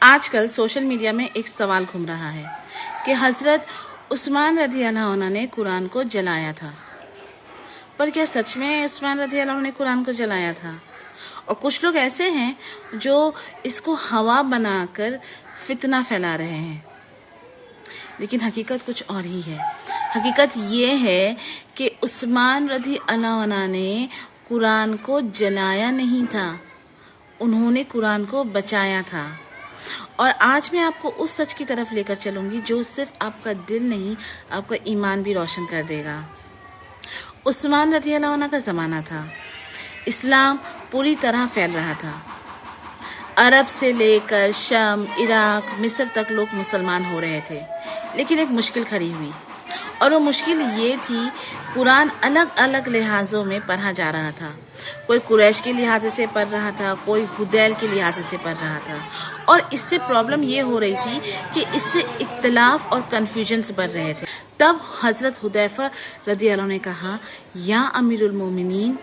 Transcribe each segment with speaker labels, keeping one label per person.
Speaker 1: आजकल social media में एक सवाल घूम रहा है कि हज़रत उस्मान रज़ी अल्लाह अन्हु ने कुरान को जलाया था। पर क्या सच में उस्मान रज़ी अल्लाह अन्हु ने कुरान को जलाया था? और कुछ लोग ऐसे हैं जो इसको हवा बनाकर फितना फैला रहे हैं, लेकिन हकीकत कुछ और ही है। हकीकत ये है कि उस्मान रज़ी अल्लाह अन्हु ने कुरान को जलाया नहीं था, उन्होंने कुरान को बचाया था। और आज मैं आपको उस सच की तरफ लेकर चलूँगी जो सिर्फ आपका दिल नहीं, आपका ईमान भी रोशन कर देगा। उस्मान रज़ी अल्लाह अन्हु का ज़माना था, इस्लाम पूरी तरह फैल रहा था। अरब से लेकर शम, इराक, मिस्र तक लोग मुसलमान हो रहे थे, लेकिन एक मुश्किल खड़ी हुई, और वो मुश्किल ये थी, कुरान अलग अलग लिहाजों में पढ़ा जा रहा था। कोई कुरैश के लिहाज से पढ़ रहा था, कोई हुदैल के लिहाज से पढ़ रहा था, और इससे प्रॉब्लम ये हो रही थी कि इससे इख्तिलाफ और कन्फ्यूजन्स बढ़ रहे थे। तब हज़रत हुदैफा रज़ी अल्लाह ने कहा, या अमीरुल मोमिनीन,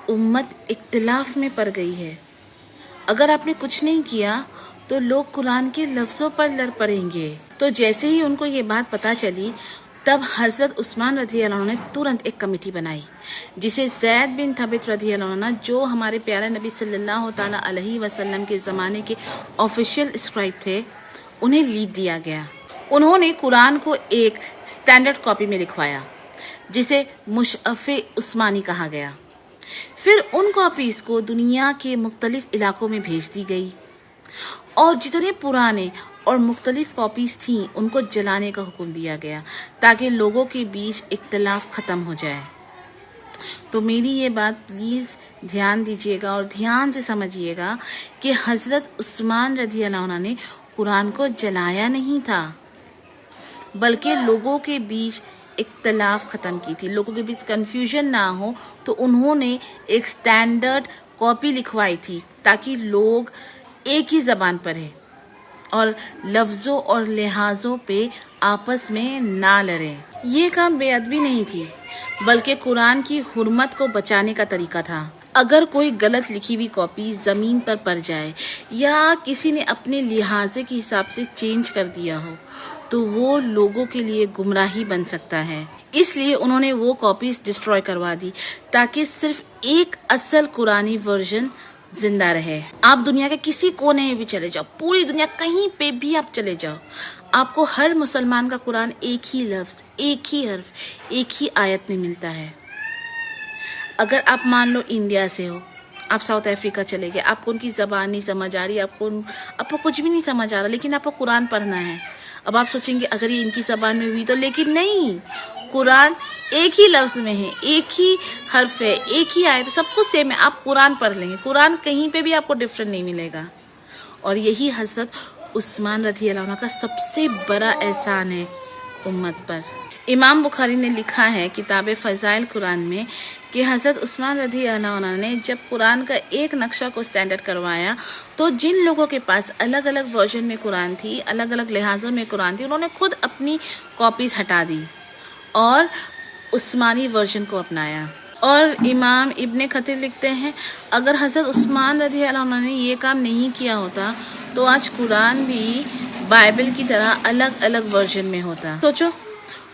Speaker 1: उम्मत इख्तिलाफ में पड़ गई है, अगर आपने कुछ नहीं किया तो लोग कुरान के लफ्ज़ों पर लड़ पड़ेंगे। तो जैसे ही उनको ये बात पता चली, तब हज़रत उस्मान रज़ी अल्लाह ने तुरंत एक कमेटी बनाई, जिसे ज़ैद बिन थबित रज़ी अल्लाह जो हमारे प्यारे नबी सल्लल्लाहु ताला अलैहि वसल्लम के ज़माने के ऑफिशियल स्क्राइब थे, उन्हें लीड दिया गया। उन्होंने कुरान को एक स्टैंडर्ड कॉपी में लिखवाया, जिसे मुशअफ़े उस्मानी कहा गया। फिर उन कॉपीज़ को दुनिया के मुख्तलिफ इलाकों में भेज दी गई, और जितने पुराने और मुख्तलिफ कॉपीज़ थीं उनको जलाने का हुक्म दिया गया, ताकि लोगों के बीच इख्तिलाफ ख़त्म हो जाए। तो मेरी ये बात प्लीज़ ध्यान दीजिएगा और ध्यान से समझिएगा कि हज़रत उस्मान रज़ी अल्लाह अन्हु ने कुरान को जलाया नहीं था, बल्कि लोगों के बीच इख्तिलाफ ख़त्म की थी, लोगों के बीच कन्फ्यूजन ना हो, तो उन्होंने एक स्टैंडर्ड कॉपी लिखवाई थी, ताकि लोग एक ही ज़बान पढ़ें और लफ्ज़ों और लिहाजों पे आपस में ना लड़ें। ये काम बेअदबी नहीं थी, बल्कि कुरान की हुर्मत को बचाने का तरीका था। अगर कोई गलत लिखी हुई कॉपी ज़मीन पर पड़ जाए या किसी ने अपने लिहाजे के हिसाब से चेंज कर दिया हो, तो वो लोगों के लिए गुमराही बन सकता है। इसलिए उन्होंने वो कॉपीज़ डिस्ट्रॉय करवा दी, ताकि सिर्फ एक असल कुरानी वर्जन जिंदा रहे। आप दुनिया के किसी कोने में भी चले जाओ, पूरी दुनिया कहीं पे भी आप चले जाओ, आपको हर मुसलमान का कुरान एक ही लफ्ज़, एक ही हर्फ, एक ही आयत में मिलता है। अगर आप मान लो इंडिया से हो, आप साउथ अफ्रीका चले गए, आपको उनकी ज़बान नहीं समझ आ रही, आपको कुछ भी नहीं समझ आ रहा, लेकिन आपको कुरान पढ़ना है। अब आप सोचेंगे अगर ये इनकी ज़बान में हुई तो, लेकिन नहीं, कुरान एक ही लफ्ज़ में है, एक ही हर्फ है, एक ही आयत, सब कुछ सेम है। आप कुरान पढ़ लेंगे, कुरान कहीं पे भी आपको डिफरेंट नहीं मिलेगा। और यही हज़रत उस्मान रज़ी अल्लाह अन्हु का सबसे बड़ा एहसान है उम्मत पर। इमाम बुखारी ने लिखा है किताब फ़ज़ाइल कुरान में कि हज़रत उस्मान रज़ी अल्लाह अन्हु ने जब कुरान का एक नक्शा को स्टैंडर्ड करवाया, तो जिन लोगों के पास अलग अलग वर्जन में कुरान थी, अलग अलग लिहाजों में कुरान थी, उन्होंने खुद अपनी कॉपीज़ हटा दी और उस्मानी वर्जन को अपनाया। और इमाम इब्ने कतीर लिखते हैं, अगर हज़रत उस्मान रज़ी अल्लाह अन्हु ने ये काम नहीं किया होता, तो आज कुरान भी बाइबल की तरह अलग अलग वर्जन में होता। सोचो,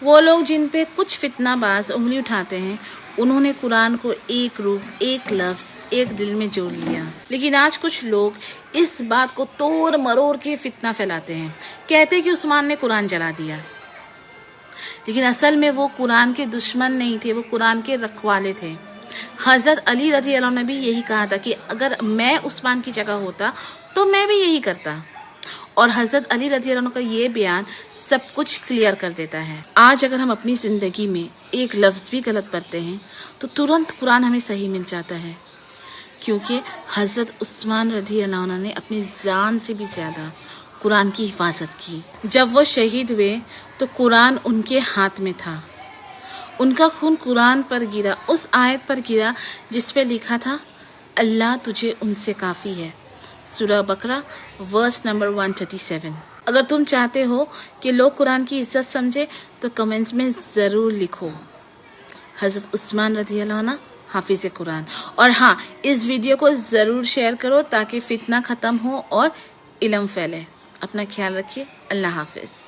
Speaker 1: वो लोग जिन पे कुछ फितनाबाज उंगली उठाते हैं, उन्होंने कुरान को एक रूप, एक लफ्ज़, एक दिल में जोड़ लिया। लेकिन आज कुछ लोग इस बात को तोड़ मरोड़ के फितना फैलाते हैं, कहते हैं कि उस्मान ने कुरान जला दिया, लेकिन असल में वो कुरान के दुश्मन नहीं थे, वो कुरान के रखवाले थे। हज़रत अली रज़ी अल्लाह ने भी यही कहा था कि अगर मैं उस्मान की जगह होता तो मैं भी यही करता। और हज़रत अली रज़ी अल्लाह का ये बयान सब कुछ क्लियर कर देता है। आज अगर हम अपनी ज़िंदगी में एक लफ्ज़ भी गलत पढ़ते हैं, तो तुरंत कुरान हमें सही मिल जाता है, क्योंकि हज़रत उस्मान रज़ी अल्लाह ने अपनी जान से भी ज़्यादा कुरान की हिफाजत की। जब वो शहीद हुए तो कुरान उनके हाथ में था, उनका खून कुरान पर गिरा, उस आयत पर गिरा जिस पे लिखा था, अल्लाह तुझे उनसे काफ़ी है, सूरह बकरा वर्स नंबर 137। अगर तुम चाहते हो कि लोग कुरान की इज्जत समझे, तो कमेंट्स में ज़रूर लिखो, हज़रत उस्मान रज़ी अल्लाह अन्हु हाफिज़ कुरान। और हाँ, इस वीडियो को ज़रूर शेयर करो ताकि फितना ख़त्म हो और علم پھیلے. اپنا خیال رکھیے. اللہ حافظ.